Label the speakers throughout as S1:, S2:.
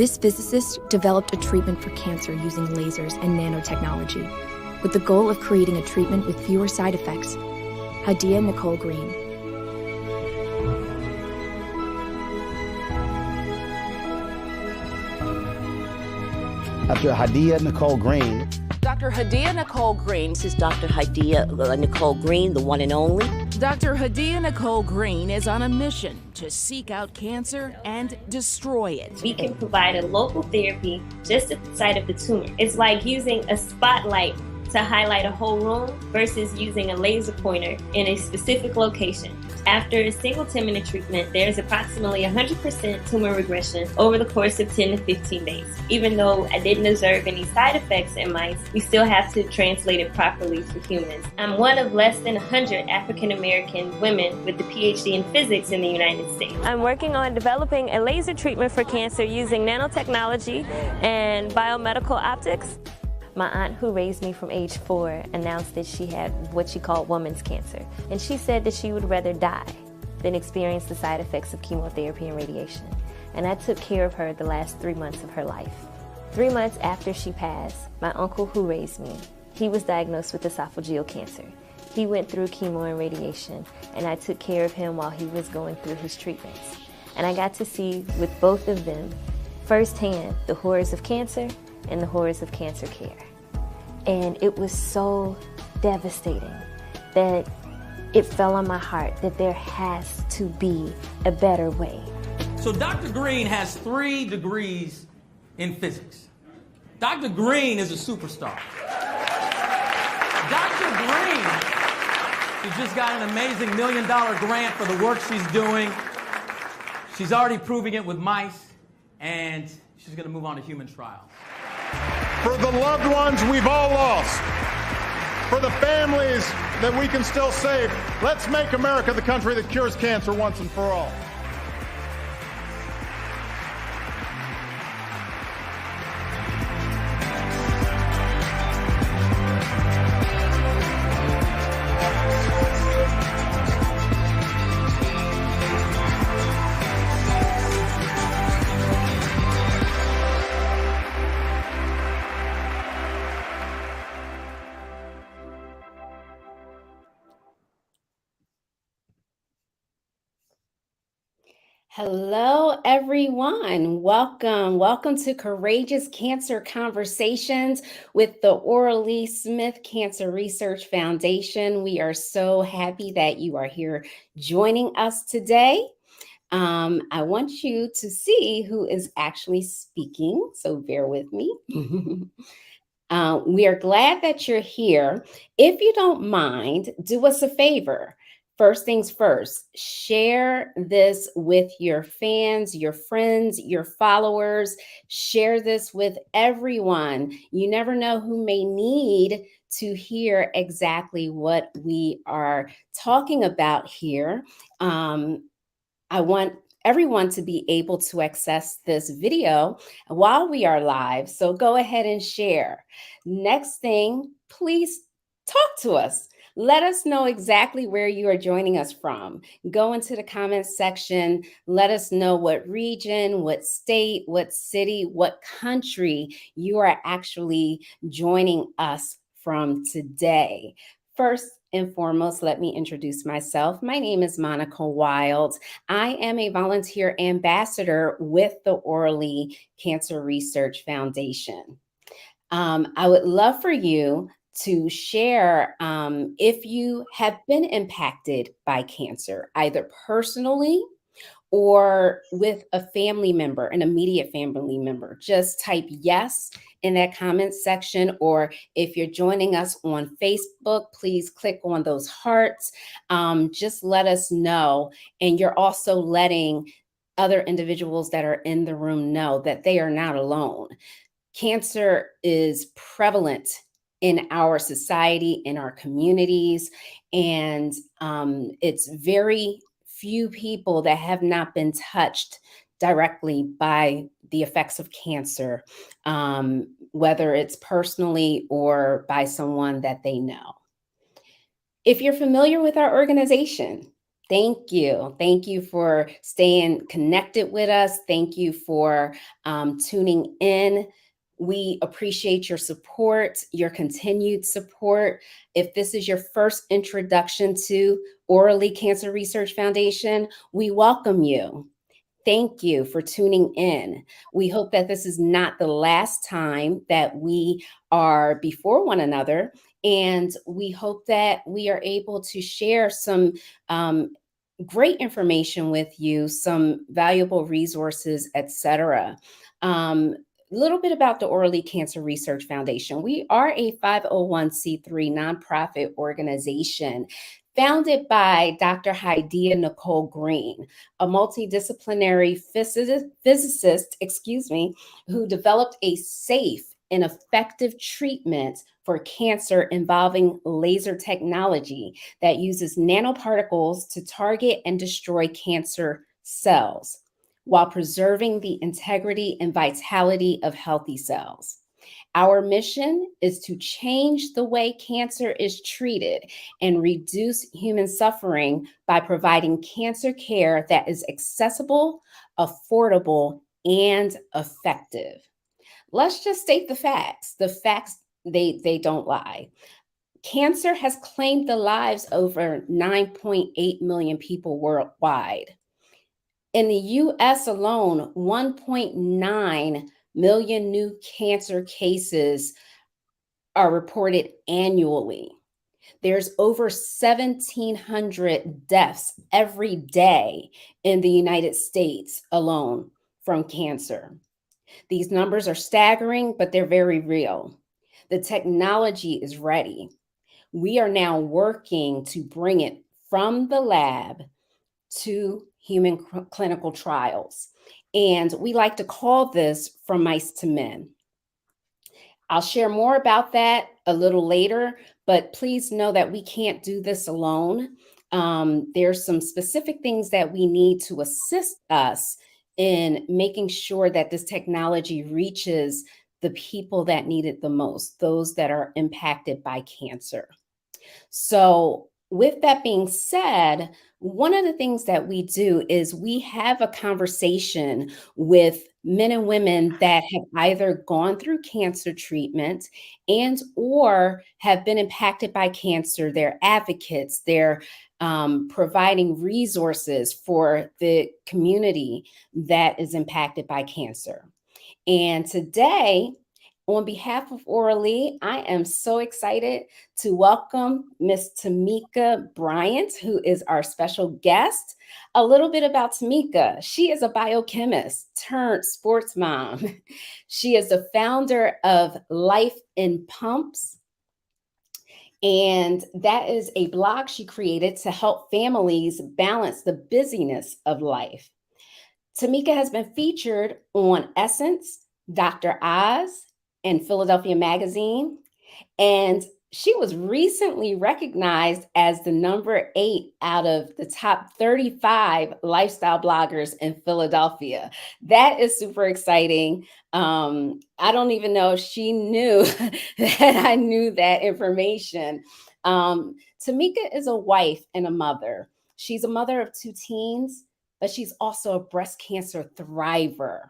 S1: This physicist developed a treatment for cancer using lasers and nanotechnology, with the goal of creating a treatment with fewer side effects. Hadiyah-Nicole Green.
S2: Dr. Hadiyah-Nicole Green.
S3: Dr. Hadiyah-Nicole Green.
S4: This is Dr. Hadiyah-Nicole Green, the one and only.
S3: Dr. Hadiyah-Nicole Green is on a mission to seek out cancer and destroy it.
S5: We can provide a local therapy just at the site of the tumor. It's like using a spotlight to highlight a whole room versus using a laser pointer in a specific location. After a single 10-minute treatment, there's approximately 100% tumor regression over the course of 10 to 15 days. Even though I didn't observe any side effects in mice, we still have to translate it properly for humans. I'm one of less than 100 African American women with a PhD in physics in the United States.
S6: I'm working on developing a laser treatment for cancer using nanotechnology and biomedical optics. My aunt, who raised me from age 4, announced that she had what she called woman's cancer. And she said that she would rather die than experience the side effects of chemotherapy and radiation. And I took care of her the last 3 months of her life. 3 months after she passed, my uncle, who raised me, he was diagnosed with esophageal cancer. He went through chemo and radiation, and I took care of him while he was going through his treatments. And I got to see with both of them firsthand the horrors of cancer and the horrors of cancer care. And it was so devastating that it fell on my heart that there has to be a better way.
S7: So Dr. Green has 3 degrees in physics. Dr. Green is a superstar. Dr. Green, she just got an amazing $1 million grant for the work she's doing. She's already proving it with mice, and she's gonna move on to human trials.
S8: For the loved ones we've all lost, for the families that we can still save, let's make America the country that cures cancer once and for all.
S9: Hello, everyone. Welcome to Courageous Cancer Conversations with the Orally Smith Cancer Research Foundation. We are so happy that you are here joining us today. I want you to see who is actually speaking, so bear with me. We are glad that you're here. If you don't mind, do us a favor. First things first, share this with your fans, your friends, your followers. Share this with everyone. You never know who may need to hear exactly what we are talking about here. I want everyone to be able to access this video while we are live. So go ahead and share. Next thing, please talk to us. Let us know exactly where you are joining us from. Go into the comments section. Let us know what region, what state, what city, what country you are actually joining us from today. First and foremost, let me introduce myself. My name is Monica Wild. I am a volunteer ambassador with the Orally Cancer Research Foundation. I would love for you to share if you have been impacted by cancer, either personally or with a family member, an immediate family member. Just type yes in that comment section, or if you're joining us on Facebook, please click on those hearts. Just let us know. And you're also letting other individuals that are in the room know that they are not alone. Cancer is prevalent in our society, in our communities, and it's very few people that have not been touched directly by the effects of cancer, whether it's personally or by someone that they know. If you're familiar with our organization, Thank you. Thank you for staying connected with us. Thank you for tuning in. We appreciate your support, your continued support. If this is your first introduction to Orally Cancer Research Foundation, we welcome you. Thank you for tuning in. We hope that this is not the last time that we are before one another, and we hope that we are able to share some great information with you, some valuable resources, etc. A little bit about the Orally Cancer Research Foundation. We are a 501c3 nonprofit organization founded by Dr. Hadiyah-Nicole Green, a multidisciplinary physicist, who developed a safe and effective treatment for cancer involving laser technology that uses nanoparticles to target and destroy cancer cells while preserving the integrity and vitality of healthy cells. Our mission is to change the way cancer is treated and reduce human suffering by providing cancer care that is accessible, affordable, and effective. Let's just state the facts. The facts, they don't lie. Cancer has claimed the lives over 9.8 million people worldwide. In the US alone, 1.9 million new cancer cases are reported annually. There's over 1,700 deaths every day in the United States alone from cancer. These numbers are staggering, but they're very real. The technology is ready. We are now working to bring it from the lab to human clinical trials. And we like to call this From Mice to Men. I'll share more about that a little later, but please know that we can't do this alone. There's some specific things that we need to assist us in making sure that this technology reaches the people that need it the most, those that are impacted by cancer. So with that being said, one of the things that we do is we have a conversation with men and women that have either gone through cancer treatment and or have been impacted by cancer. They're advocates. They're providing resources for the community that is impacted by cancer. And today, on behalf of Orally, I am so excited to welcome Miss Tomika Bryant, who is our special guest. A little bit about Tomika. She is a biochemist turned sports mom. She is the founder of Life in Pumps, and that is a blog she created to help families balance the busyness of life. Tomika has been featured on Essence, Dr. Oz, and Philadelphia Magazine. And she was recently recognized as the number 8 out of the top 35 lifestyle bloggers in Philadelphia. That is super exciting. I don't even know if she knew that I knew that information. Tomika is a wife and a mother. She's a mother of 2 teens, but she's also a breast cancer thriver.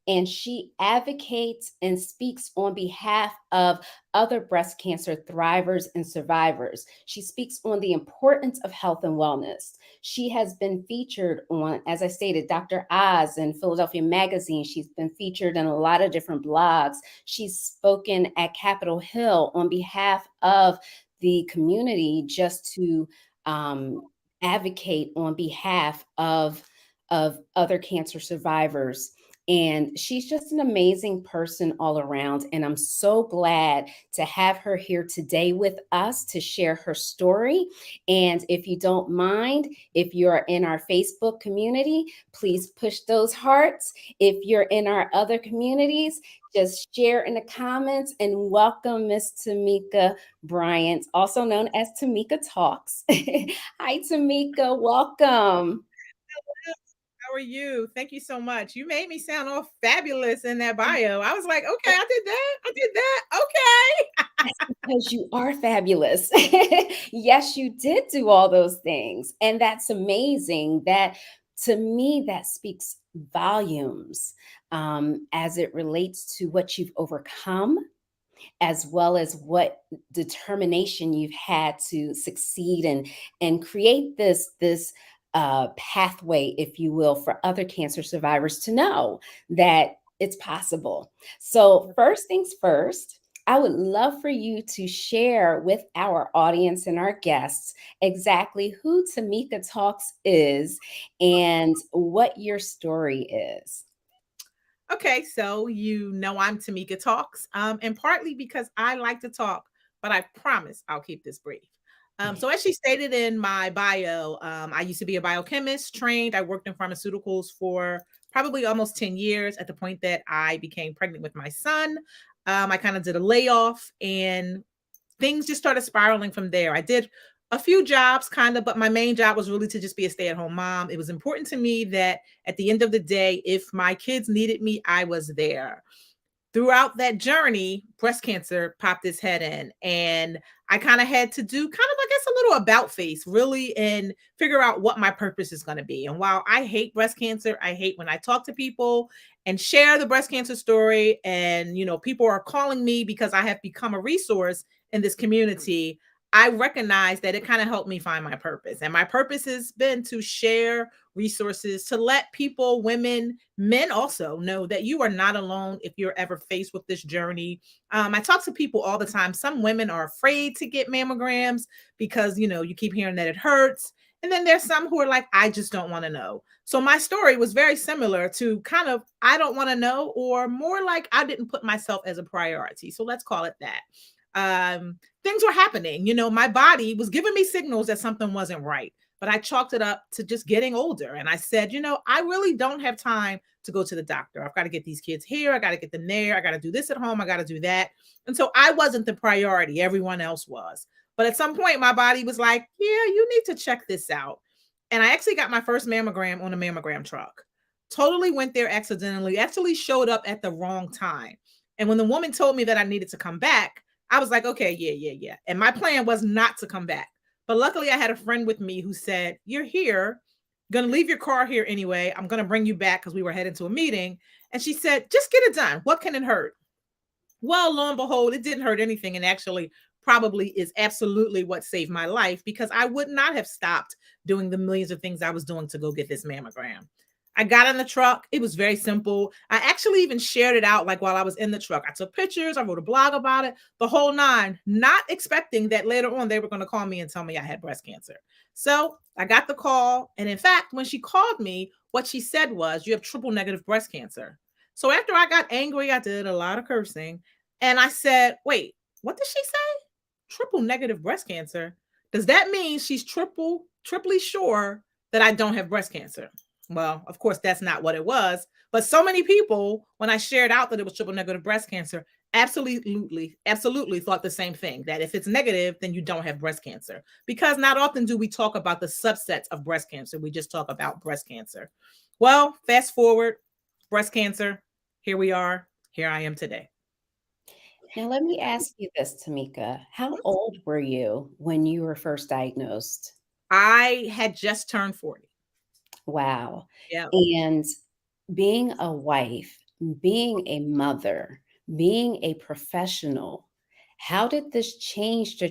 S9: And she advocates and speaks on behalf of other breast cancer thrivers and survivors. She speaks on the importance of health and wellness. She has been featured on, as I stated, Dr. Oz and Philadelphia Magazine. She's been featured in a lot of different blogs. She's spoken at Capitol Hill on behalf of the community just to advocate on behalf of other cancer survivors. And she's just an amazing person all around. And I'm so glad to have her here today with us to share her story. And if you don't mind, if you're in our Facebook community, please push those hearts. If you're in our other communities, just share in the comments and welcome Miss Tomika Bryant, also known as Tomika Talks. Hi, Tomika, welcome.
S10: How are you? Thank you so much. You made me sound all fabulous in that bio. I was like, okay, I did that. Okay.
S9: because you are fabulous. Yes, you did do all those things. And that's amazing. That to me, that speaks volumes as it relates to what you've overcome, as well as what determination you've had to succeed and create this pathway, if you will, for other cancer survivors to know that it's possible. So first things first, I would love for you to share with our audience and our guests exactly who Tomika Talks is and what your story is.
S10: Okay, so I'm Tomika Talks, and partly because I like to talk, but I promise I'll keep this brief. So as she stated in my bio, I used to be a biochemist, trained. I worked in pharmaceuticals for probably almost 10 years at the point that I became pregnant with my son. I kind of did a layoff and things just started spiraling from there. I did a few jobs kind of, but my main job was really to just be a stay-at-home mom. It was important to me that at the end of the day, if my kids needed me, I was there. Throughout that journey, breast cancer popped its head in, and I kind of had to do kind of, I guess, a little about face really and figure out what my purpose is going to be. And while I hate breast cancer, I hate when I talk to people and share the breast cancer story. And, people are calling me because I have become a resource in this community. I recognize that it kind of helped me find my purpose. And my purpose has been to share resources, to let people, women, men also know that you are not alone if you're ever faced with this journey. I talk to people all the time. Some women are afraid to get mammograms because, you keep hearing that it hurts. And then there's some who are like, I just don't want to know. So my story was very similar to kind of, I don't want to know, or more like I didn't put myself as a priority. So let's call it that. Things were happening. My body was giving me signals that something wasn't right, but I chalked it up to just getting older. And I said, I really don't have time to go to the doctor. I've got to get these kids here. I got to get them there. I got to do this at home. I got to do that. And so I wasn't the priority. Everyone else was. But at some point, my body was like, yeah, you need to check this out. And I actually got my first mammogram on a mammogram truck. Totally went there accidentally, actually showed up at the wrong time. And when the woman told me that I needed to come back, I was like, okay, yeah. And my plan was not to come back. But luckily I had a friend with me who said, you're here, going to leave your car here anyway. I'm going to bring you back because we were heading to a meeting. And she said, just get it done. What can it hurt? Well, lo and behold, it didn't hurt anything. And actually probably is absolutely what saved my life, because I would not have stopped doing the millions of things I was doing to go get this mammogram. I got in the truck. It was very simple. I actually even shared it out like while I was in the truck. I took pictures. I wrote a blog about it, the whole nine, not expecting that later on they were going to call me and tell me I had breast cancer. So I got the call. And in fact, when she called me, what she said was, you have triple negative breast cancer. So after I got angry, I did a lot of cursing. And I said, wait, what did she say? Triple negative breast cancer? Does that mean she's triply sure that I don't have breast cancer? Well, of course, that's not what it was. But so many people, when I shared out that it was triple negative breast cancer, absolutely thought the same thing, that if it's negative, then you don't have breast cancer. Because not often do we talk about the subsets of breast cancer. We just talk about breast cancer. Well, fast forward, breast cancer, here we are. Here I am today.
S9: Now, let me ask you this, Tomika. How old were you when you were first diagnosed?
S10: I had just turned 40.
S9: Wow.
S10: Yeah.
S9: And being a wife, being a mother, being a professional, how did this change the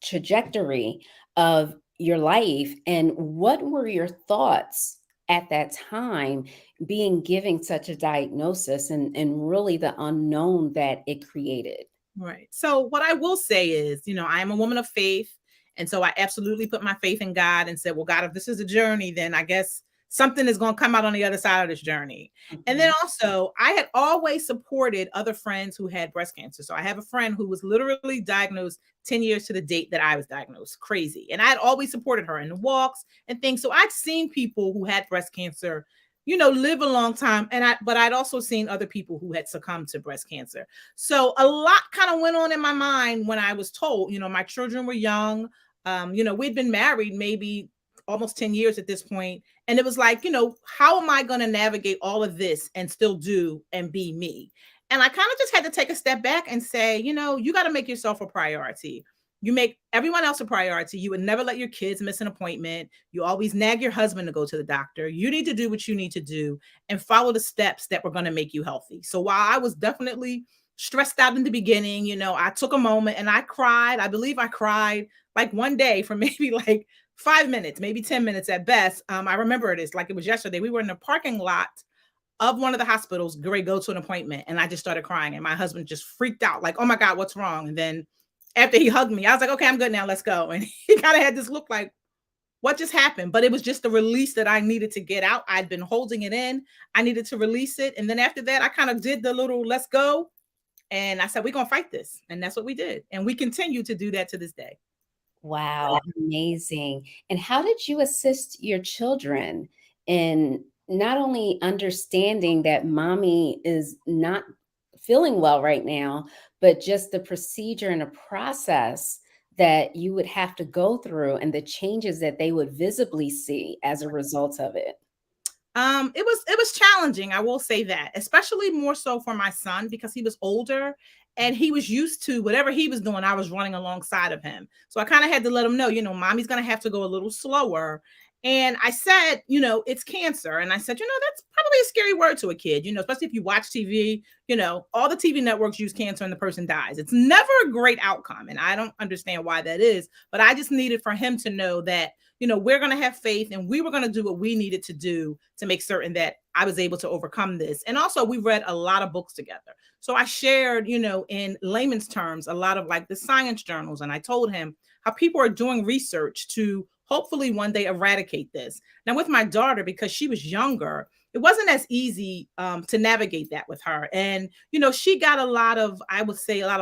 S9: trajectory of your life? And what were your thoughts at that time, being given such a diagnosis and really the unknown that it created?
S10: Right. So what I will say is, I am a woman of faith. And so I absolutely put my faith in God and said, well, God, if this is a journey, then I guess something is going to come out on the other side of this journey. Mm-hmm. And then also, I had always supported other friends who had breast cancer. So I have a friend who was literally diagnosed 10 years to the date that I was diagnosed. Crazy. And I had always supported her in the walks and things. So I'd seen people who had breast cancer, live a long time. But I'd also seen other people who had succumbed to breast cancer. So a lot kind of went on in my mind when I was told, my children were young. We'd been married maybe almost 10 years at this point. And it was like, how am I going to navigate all of this and still do and be me? And I kind of just had to take a step back and say, you got to make yourself a priority. You make everyone else a priority. You would never let your kids miss an appointment. You always nag your husband to go to the doctor. You need to do what you need to do and follow the steps that were going to make you healthy. So while I was definitely stressed out in the beginning, I took a moment and I cried. I believe I cried like one day for maybe like 5 minutes, maybe 10 minutes at best. I remember it like it was yesterday. We were in the parking lot of one of the hospitals, go to an appointment. And I just started crying. And my husband just freaked out, like, oh my God, what's wrong? And then after he hugged me, I was like, okay, I'm good now. Let's go. And he kind of had this look like, what just happened? But it was just the release that I needed to get out. I'd been holding it in. I needed to release it. And then after that, I kind of did the little, let's go. And I said, we're going to fight this. And that's what we did. And we continue to do that to this day.
S9: Wow, amazing. And how did you assist your children in not only understanding that mommy is not feeling well right now, but just the procedure and the process that you would have to go through and the changes that they would visibly see as a result of it?
S10: It was challenging. I will say that, especially more so for my son, because he was older and he was used to whatever he was doing. I was running alongside of him. So I kind of had to let him know, mommy's going to have to go a little slower. And I said, it's cancer. And I said, that's probably a scary word to a kid, especially if you watch TV, all the TV networks use cancer and the person dies. It's never a great outcome. And I don't understand why that is, but I just needed for him to know that, we're going to have faith and we were going to do what we needed to do to make certain that I was able to overcome this. And also we read a lot of books together. So I shared, in layman's terms, a lot of like the science journals. And I told him how people are doing research to hopefully one day eradicate this. Now with my daughter, because she was younger, it wasn't as easy to navigate that with her. And, she got a lot of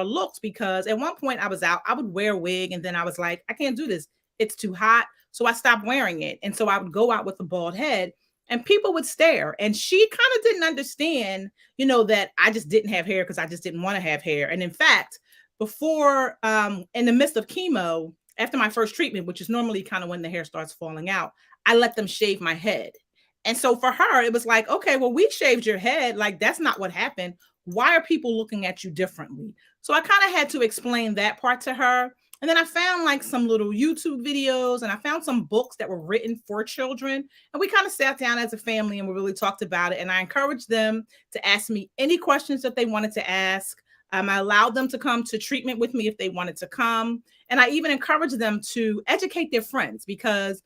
S10: looks, because at one point I was out, I would wear a wig and then I was like, I can't do this. It's too hot. So I stopped wearing it. And so I would go out with a bald head and people would stare. And she kind of didn't understand, that I just didn't have hair because I just didn't want to have hair. And in fact, before, in the midst of chemo, after my first treatment, which is normally kind of when the hair starts falling out, I let them shave my head. And so for her, it was like, okay, well, we shaved your head. Like, that's not what happened. Why are people looking at you differently? So I kind of had to explain that part to her. And then I found like some little YouTube videos and I found some books that were written for children. And we kind of sat down as a family and we really talked about it. And I encouraged them to ask me any questions that they wanted to ask. I allowed them to come to treatment with me if they wanted to come. And I even encouraged them to educate their friends because,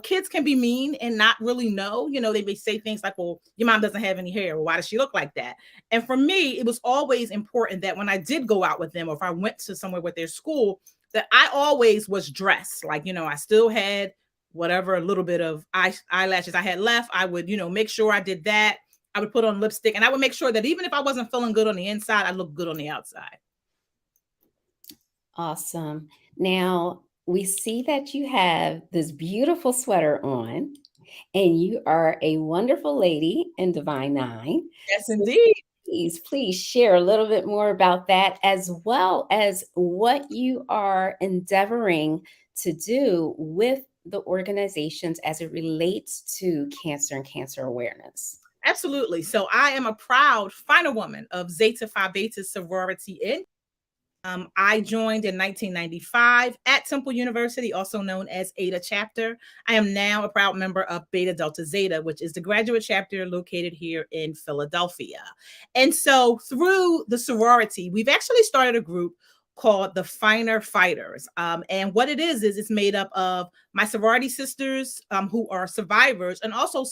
S10: kids can be mean and not really know. They may say things like, well, your mom doesn't have any hair. Well, why does she look like that? And for me, it was always important that when I did go out with them or if I went to somewhere with their school, that I always was dressed. Like, I still had whatever little bit of eyelashes I had left. I would, make sure I did that. I would put on lipstick and I would make sure that even if I wasn't feeling good on the inside, I looked good on the outside.
S9: Awesome. Now we see that you have this beautiful sweater on and you are a wonderful lady in Divine Nine.
S10: Yes, indeed.
S9: Please share a little bit more about that, as well as what you are endeavoring to do with the organizations as it relates to cancer and cancer awareness.
S10: Absolutely. So I am a proud final woman of Zeta Phi Beta Sorority Inc. I joined in 1995 at Temple University, also known as Ada Chapter. I am now a proud member of Beta Delta Zeta, which is the graduate chapter located here in Philadelphia. And so through the sorority, we've actually started a group called the Finer Fighters. And what it is it's made up of my sorority sisters who are survivors and also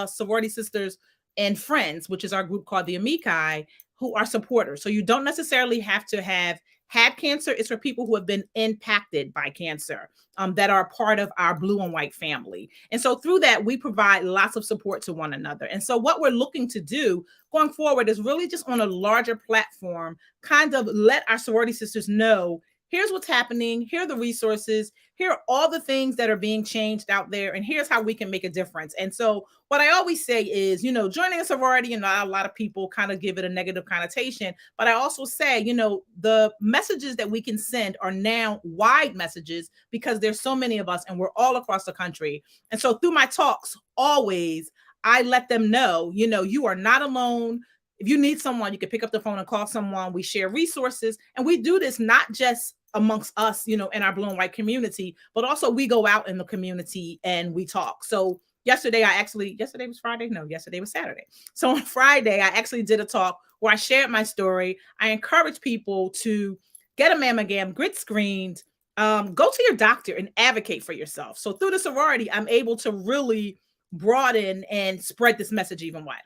S10: sorority sisters and friends, which is our group called the Amici, who are supporters. So you don't necessarily have to have had cancer. It's for people who have been impacted by cancer that are part of our blue and white family. And so through that, we provide lots of support to one another. And so what we're looking to do going forward is really just on a larger platform, kind of let our sorority sisters know, here's what's happening. Here are the resources. Here are all the things that are being changed out there. And here's how we can make a difference. And so what I always say is, joining a sorority, a lot of people kind of give it a negative connotation. But I also say, the messages that we can send are now wide messages because there's so many of us and we're all across the country. And so through my talks, always, I let them know, you are not alone. if you need someone, you can pick up the phone and call someone. We share resources, and we do this not just amongst us, in our blue and white community, but also we go out in the community and we talk. So yesterday was Friday. No, yesterday was Saturday. So on Friday, I actually did a talk where I shared my story. I encourage people to get a mammogram, get screened, go to your doctor and advocate for yourself. So through the sorority, I'm able to really broaden and spread this message even wider.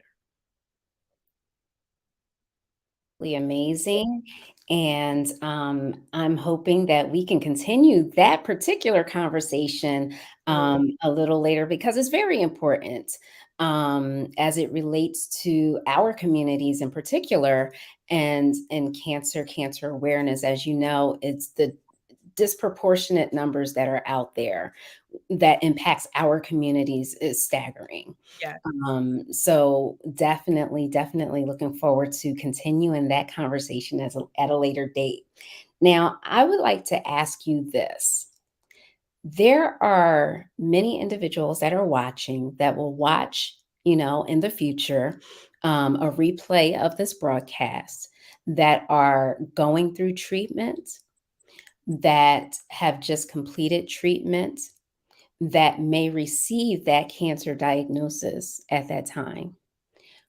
S9: Amazing. And I'm hoping that we can continue that particular conversation a little later, because it's very important as it relates to our communities in particular, and cancer awareness. As you know, it's the disproportionate numbers that are out there that impacts our communities is staggering.
S10: Yeah.
S9: So definitely looking forward to continuing that conversation at a later date. Now, I would like to ask you this. There are many individuals that are watching that will watch, in the future, a replay of this broadcast, that are going through treatment, that have just completed treatment, that may receive that cancer diagnosis at that time.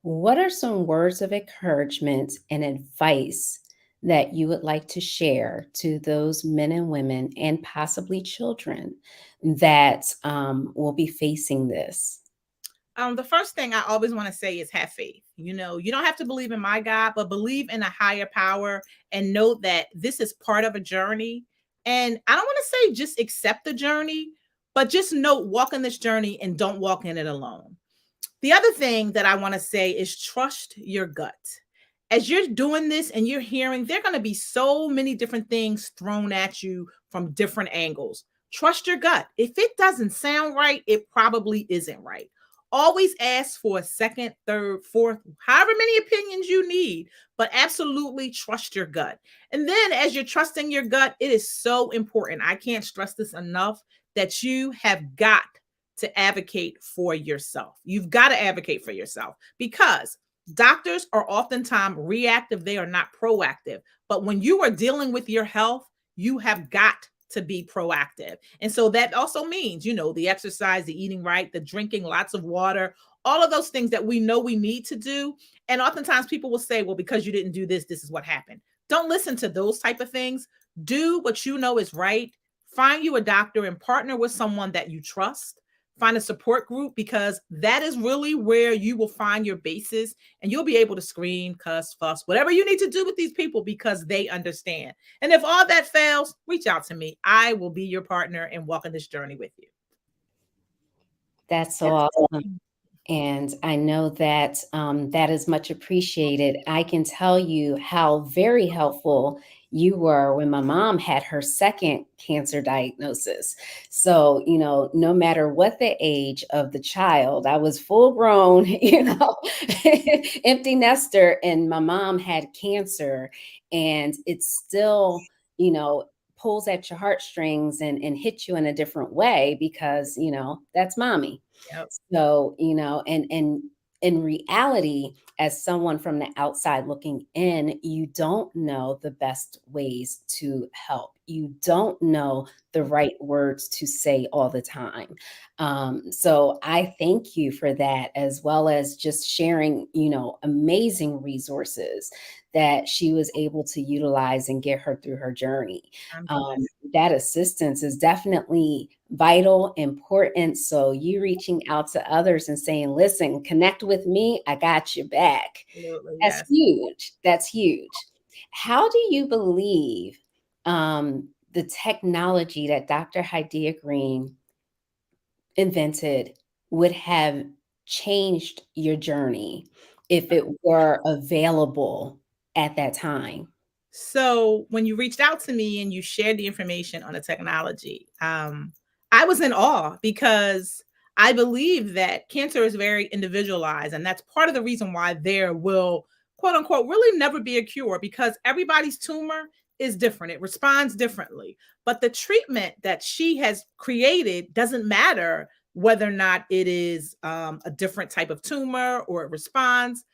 S9: What are some words of encouragement and advice that you would like to share to those men and women, and possibly children, that will be facing this?
S10: The first thing I always want to say is have faith. You don't have to believe in my God, but believe in a higher power, and know that this is part of a journey. And I don't want to say just accept the journey, but just walk in this journey and don't walk in it alone. The other thing that I want to say is trust your gut. As you're doing this and you're hearing, there are going to be so many different things thrown at you from different angles. Trust your gut. If it doesn't sound right, it probably isn't right. Always ask for a second, third, fourth, however many opinions you need, but absolutely trust your gut. And then as you're trusting your gut, it is so important. I can't stress this enough, that you have got to advocate for yourself. You've got to advocate for yourself, because doctors are oftentimes reactive. They are not proactive. But when you are dealing with your health, you have got to be proactive. And so that also means, the exercise, the eating right, the drinking lots of water, all of those things that we know we need to do. And oftentimes people will say, well, because you didn't do this, this is what happened. Don't listen to those type of things. Do what you know is right. Find you a doctor and partner with someone that you trust. Find a support group, because that is really where you will find your basis, and you'll be able to scream, cuss, fuss, whatever you need to do with these people, because they understand. And if all that fails, reach out to me. I will be your partner in walking this journey with you.
S9: That's so awesome. And I know that that is much appreciated. I can tell you how very helpful you were when my mom had her second cancer diagnosis. So, no matter what the age of the child, I was full grown, empty nester, and my mom had cancer, and it's still, pulls at your heartstrings and hits you in a different way, because, that's mommy.
S10: Yep.
S9: So, and in reality, as someone from the outside looking in, you don't know the best ways to help. You don't know the right words to say all the time. So I thank you for that, as well as just sharing, amazing resources that she was able to utilize and get her through her journey. That assistance is definitely vital, important. So you reaching out to others and saying, listen, connect with me, I got your back.
S10: Absolutely,
S9: That's
S10: yes.
S9: huge. That's huge. How do you believe the technology that Dr. Hadiyah Green invented would have changed your journey if it were available at that time?
S10: So when you reached out to me and you shared the information on the technology, I was in awe, because I believe that cancer is very individualized. And that's part of the reason why there will, quote unquote, really never be a cure, because everybody's tumor is different. It responds differently. But the treatment that she has created doesn't matter whether or not it is a different type of tumor or it responds.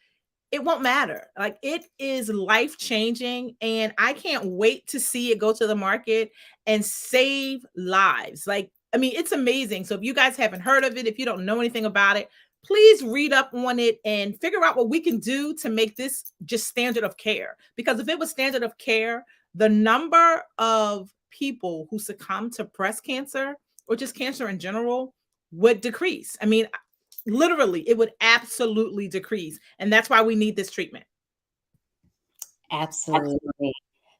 S10: it won't matter. Like, it is life changing, and I can't wait to see it go to the market and save lives. Like, I mean, it's amazing. So if you guys haven't heard of it, if you don't know anything about it, please read up on it and figure out what we can do to make this just standard of care. Because if it was standard of care, the number of people who succumb to breast cancer or just cancer in general would decrease. I mean, literally, it would absolutely decrease. And that's why we need this treatment.
S9: Absolutely.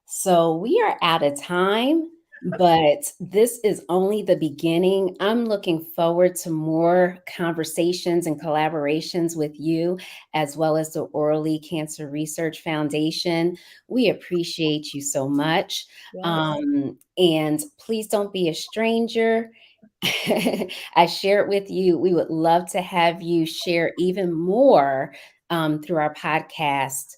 S9: So we are out of time, but this is only the beginning. I'm looking forward to more conversations and collaborations with you, as well as the Orally Cancer Research Foundation. We appreciate you so much.
S10: Yes.
S9: And please don't be a stranger. I shared with you, we would love to have you share even more through our podcast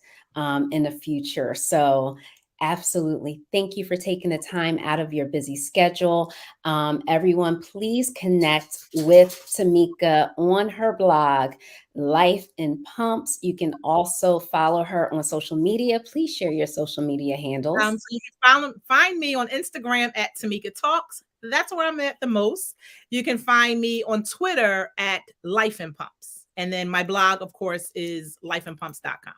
S9: in the future. So absolutely. Thank you for taking the time out of your busy schedule. Everyone, please connect with Tomika on her blog, Life in Pumps. You can also follow her on social media. Please share your social media handles.
S10: So you can find me on Instagram at Tomika Talks. That's where I'm at the most. You can find me on Twitter at Life in Pumps. And then my blog, of course, is lifeinpumps.com.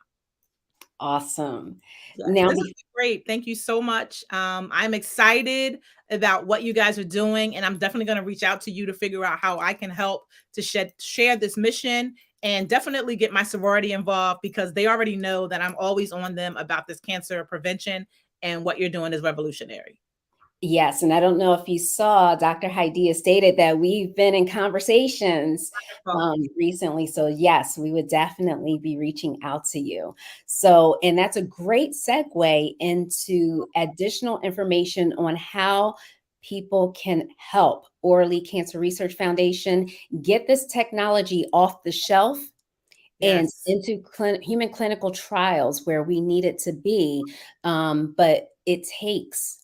S9: Awesome.
S10: Yes,
S9: Now,
S10: this is great. Thank you so much. I'm excited about what you guys are doing, and I'm definitely going to reach out to you to figure out how I can help to share this mission, and definitely get my sorority involved, because they already know that I'm always on them about this cancer prevention, and what you're doing is revolutionary.
S9: yes, and I don't know if you saw, Dr. Hadiyah stated that we've been in conversations recently. So yes, we would definitely be reaching out to you. So, and that's a great segue into additional information on how people can help Orally Cancer Research Foundation get this technology off the shelf and into human clinical trials where we need it to be. But it takes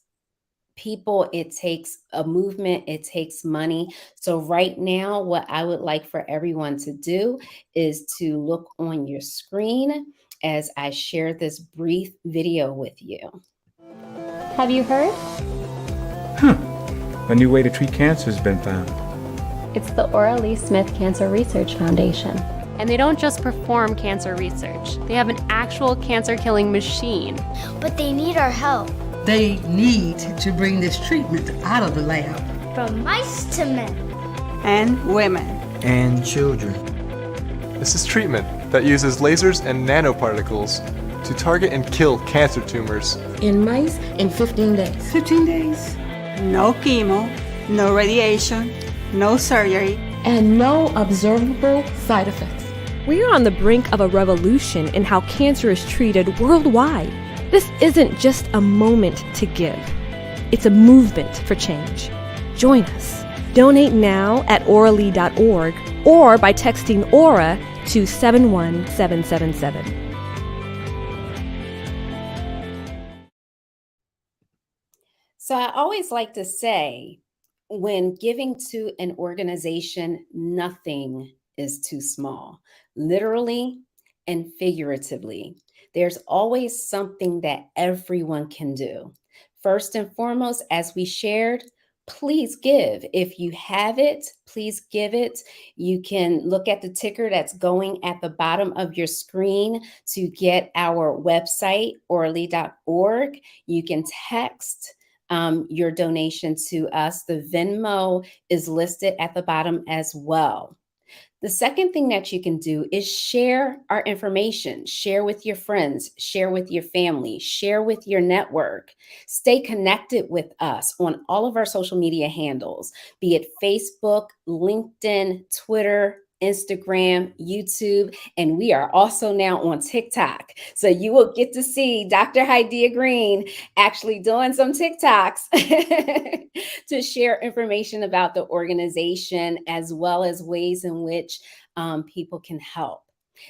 S9: people, it takes a movement, it takes money. So right now, what I would like for everyone to do is to look on your screen as I share this brief video with you.
S11: Have you heard?
S12: A new way to treat cancer has been found.
S11: It's the Orally Smith Cancer Research Foundation. And they don't just perform cancer research. They have an actual cancer-killing machine.
S13: But they need our help.
S14: They need to bring this treatment out of the lab.
S13: From mice to men.
S14: And women.
S15: And children.
S16: This is treatment that uses lasers and nanoparticles to target and kill cancer tumors.
S17: In mice in 15 days.
S14: 15 days. No chemo, no radiation, no surgery.
S17: And no observable side effects.
S18: We are on the brink of a revolution in how cancer is treated worldwide. This isn't just a moment to give. It's a movement for change. Join us. Donate now at orally.org or by texting AURA to 71777.
S9: So I always like to say, when giving to an organization, nothing is too small, literally and figuratively. There's always something that everyone can do. First and foremost, as we shared, please give. If you have it, please give it. You can look at the ticker that's going at the bottom of your screen to get our website, orally.org. You can text your donation to us. The Venmo is listed at the bottom as well. The second thing that you can do is share our information, share with your friends, share with your family, share with your network. Stay connected with us on all of our social media handles, be it Facebook, LinkedIn, Twitter, Instagram, YouTube, and we are also now on TikTok. So you will get to see Dr. Hadiyah Green actually doing some TikToks to share information about the organization, as well as ways in which people can help.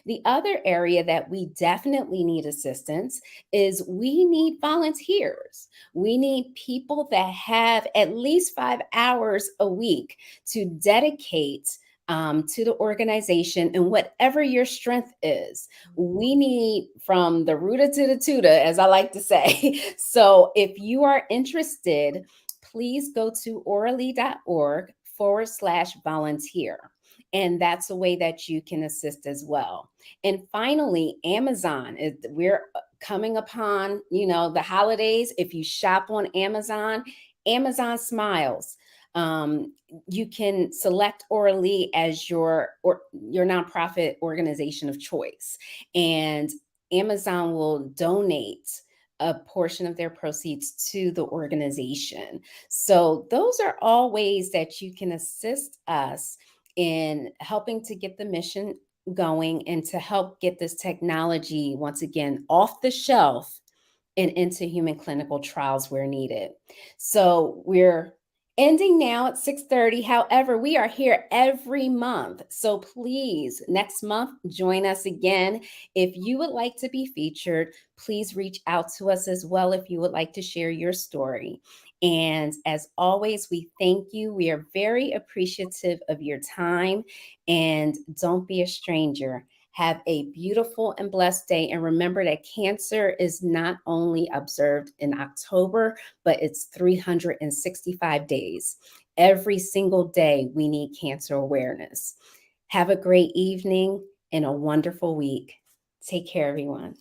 S9: The other area that we definitely need assistance is we need volunteers. We need people that have at least 5 hours a week to dedicate to the organization, and whatever your strength is. We need from the rooter to the tutor, as I like to say. So if you are interested, please go to oralee.org/volunteer. And that's a way that you can assist as well. And finally, Amazon. We're coming upon, the holidays. If you shop on Amazon, Amazon Smiles. You can select Oralee as your nonprofit organization of choice, and Amazon will donate a portion of their proceeds to the organization. So those are all ways that you can assist us in helping to get the mission going and to help get this technology once again off the shelf and into human clinical trials where needed. So we're ending now at 6:30. However, we are here every month. So please, next month, join us again. If you would like to be featured, please reach out to us as well if you would like to share your story. And as always, we thank you. We are very appreciative of your time. And don't be a stranger. Have a beautiful and blessed day. And remember that cancer is not only observed in October, but it's 365 days. Every single day, we need cancer awareness. Have a great evening and a wonderful week. Take care, everyone.